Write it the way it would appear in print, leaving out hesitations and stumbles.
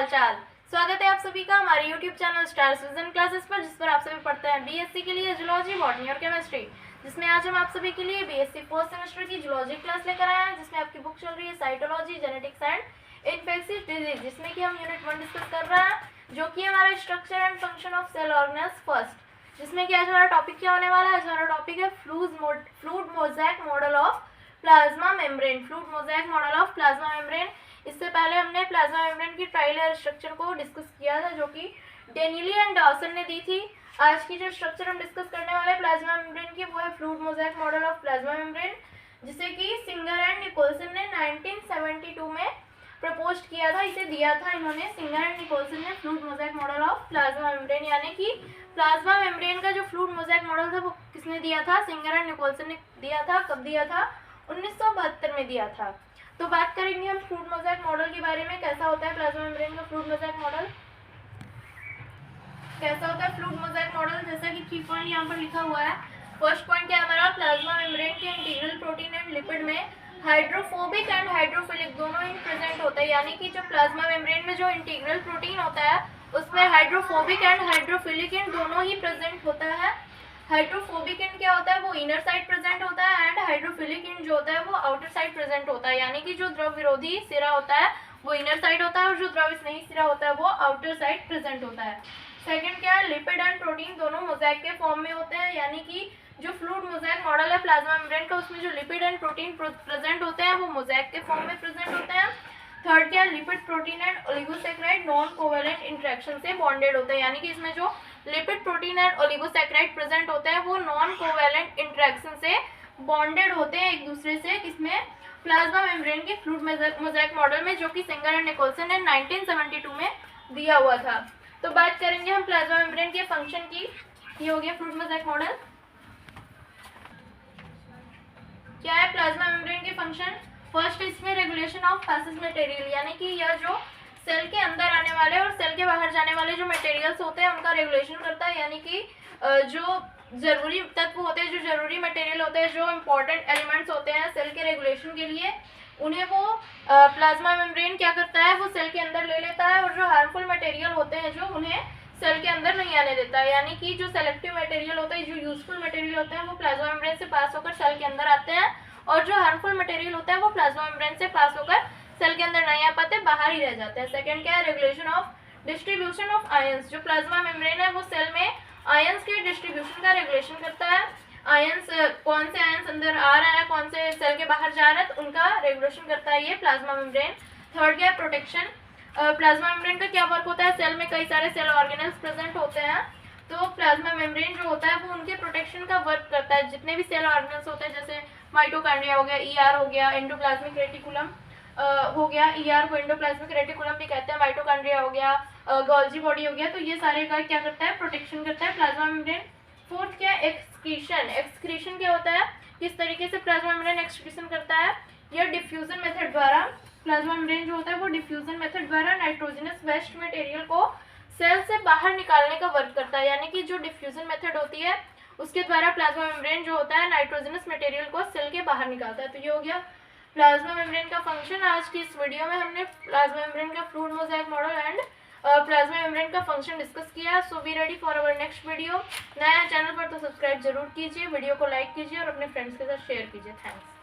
हाल चाल। स्वागत है आप सभी का हमारे YouTube channel stars vision classes पर, जिस पर आप सभी पढ़ते हैं बीएससी के लिए जूलॉजी, बॉटनी और केमिस्ट्री, जिसमें आज हम आप सभी के लिए बीएससी फोर्थ सेमेस्टर की जूलॉजी क्लास लेकर आए हैं, जिसमें आपकी बुक चल रही है cytology, genetics and infectious disease, जिसमें कि हम यूनिट 1 डिस्कस कर रहे हैं, जो कि हमारा structure and function of cell organelles first, जिसमें कि आज हमारा टॉपिक क्या होने वाला है। आज हमारा टॉपिक है fluid mosaic model of plasma membrane. Fluid mosaic model of plasma membrane. इससे पहले हमने प्लाज्मा मेम्ब्रेन की ट्राइलेयर स्ट्रक्चर को डिस्कस किया था, जो कि डेनियली एंड डॉसन ने दी थी। आज की जो स्ट्रक्चर हम डिस्कस करने वाले हैं प्लाज्मा मेम्ब्रेन की, वो है fluid mosaic model of plasma membrane, जिसे कि सिंगर एंड निकोलसन ने 1972 में प्रपोज किया था। इसे दिया था इन्होंने, सिंगर एंड निकोलसन ने, fluid mosaic model of plasma membrane. यानी कि प्लाज्मा मेम्ब्रेन का जो फ्लूइड मोज़ेक मॉडल था वो किसने दिया था? सिंगर एंड निकोलसन ने दिया था। कब दिया था? 1972 में दिया था। तो बात करेंगे हम फ्लूइड मोज़ेक मॉडल के बारे में। कैसा होता है प्लाज्मा मेम्ब्रेन का फ्लूइड मोज़ेक मॉडल? कैसा होता है फ्लूइड मोज़ेक मॉडल? जैसा कि की पॉइंट यहाँ पर लिखा हुआ है। फर्स्ट पॉइंट क्या है हमारा? प्लाज्मा मेम्ब्रेन के इंटीग्रल प्रोटीन एंड लिपिड में हाइड्रोफोबिक एंड हाइड्रोफिलिक दोनों ही प्रेजेंट होता है। यानी कि जो प्लाज्मा मेम्ब्रेन में जो इंटीग्रल प्रोटीन होता है उसमें हाइड्रोफोबिक एंड हाइड्रोफिलिक एंड दोनों ही प्रेजेंट होता है। हाइड्रोफोबिक एंड क्या होता है? वो इनर साइड प्रेजेंट होता है, एंड हाइड्रोफिलिक एंड जो होता है वो आउटर साइड प्रेजेंट होता है। यानी कि जो द्रव विरोधी सिरा होता है वो इनर साइड होता है, और जो द्रव स्नेही सिरा होता है वो आउटर साइड प्रेजेंट होता है। सेकंड क्या है? लिपिड एंड प्रोटीन दोनों मोज़ेक के फॉर्म में होते हैं। यानी कि जो फ्लूइड मोज़ेक मॉडल है प्लाज्मा मेम्ब्रेन का, उसमें जो लिपिड एंड प्रोटीन प्रेजेंट होते हैं वो मोज़ेक के फॉर्म में प्रेजेंट होते हैं। थर्ड क्या है? Lipid protein and oligosaccharide non covalent interaction से बॉन्डेड होते हैं। यानी कि इसमें जो lipid protein and oligosaccharide present होते हैं वो नॉन कोवेलेंट इंटरेक्शन से बॉन्डेड होते हैं एक दूसरे से। किसमें? प्लाज्मा मेम्ब्रेन के फ्लूइड मोज़ेक मॉडल में, जो कि सिंगर एंड निकोलसन ने 1972 में दिया हुआ था। तो बात करेंगे हम प्लाज्मा मेम्ब्रेन के फंक्शन की। ये हो गया फ्लूइड मोज़ेक मॉडल। क्या है प्लाज्मा मेम्ब्रेन के फंक्शन? फर्स्ट, इसमें रेगुलेशन ऑफ पैसेज मटेरियल, यानी कि यह जो सेल के अंदर आने वाले और सेल के बाहर जाने वाले जो मटेरियल्स होते हैं उनका रेगुलेशन करता है। यानी कि जो जरूरी तत्व होते हैं, जो जरूरी मटेरियल होते हैं, जो इम्पोर्टेंट एलिमेंट्स होते हैं सेल के रेगुलेशन के लिए, उन्हें वो प्लाज्मा मेम्ब्रेन क्या करता है? वो सेल के अंदर ले लेता है, और जो हार्मफुल मटेरियल होते हैं जो उन्हें सेल के अंदर नहीं आने देता है। यानी कि जो सेलेक्टिव मटेरियल होता है, जो यूजफुल मटेरियल होते हैं, वो प्लाज्मा मेम्ब्रेन से पास होकर सेल के अंदर आते हैं, और जो हार्मफुल मटेरियल होता है वो प्लाज्मा मेम्ब्रेन से पास होकर सेल के अंदर नहीं आ पाते, बाहर ही रह जाते हैं। सेकंड क्या है? Regulation of distribution of ions. जो प्लाज्मा मेम्ब्रेन है वो सेल में आयंस के डिस्ट्रीब्यूशन का रेगुलेशन करता है। आयंस, कौन से आयंस अंदर आ रहे हैं, कौन से सेल के बाहर जा रहे हैं, तो उनका रेगुलेशन करता है ये प्लाज्मा मेम्ब्रेन। थर्ड क्या है? प्रोटेक्शन। प्लाज्मा मेम्ब्रेन का क्या वर्क होता है? सेल में कई सारे सेल ऑर्गेनेल्स प्रेजेंट होते हैं, तो प्लाज्मा मेम्ब्रेन जो होता है वो उनके प्रोटेक्शन का वर्क करता है। जितने भी सेल ऑर्गेनेल्स होते हैं, जैसे माइटोकॉन्ड्रिया हो गया, ईआर हो गया, एंडोप्लाज्मिक रेटिकुलम हो गया, ईआर को एंडोप्लाज्मिक रेटिकुलम भी कहते हैं, माइटोकॉन्ड्रिया हो गया, गोल्जी बॉडी हो गया, तो ये सारे का क्या करता है? प्रोटेक्शन करता है प्लाज्मा मेम्ब्रेन। फोर्थ क्या? एक्सक्रीशन। एक्सक्रीशन क्या होता है? किस तरीके से प्लाज्मा मेम्ब्रेन एक्सक्रीशन करता है? यह डिफ्यूजन मेथड द्वारा, प्लाज्मा मेम्ब्रेन जो होता है वो डिफ्यूजन मेथड द्वारा नाइट्रोजनस वेस्ट मटेरियल को सेल से बाहर निकालने का वर्क करता है। यानी कि जो डिफ्यूजन मेथड होती है उसके द्वारा प्लाज्मा मेम्ब्रेन जो होता है नाइट्रोजनस मटेरियल को सेल के बाहर निकालता है। तो ये हो गया प्लाज्मा मेम्ब्रेन का फंक्शन। आज की इस वीडियो में हमने प्लाज्मा मेम्ब्रेन का fluid mosaic model and plasma membrane का फंक्शन डिस्कस किया। So be ready for our next video. नया चैनल पर तो सब्सक्राइब जरूर कीजिए, वीडियो को लाइक कीजिए और अपने फ्रेंड्स के साथ शेयर कीजिए। थैंक्स।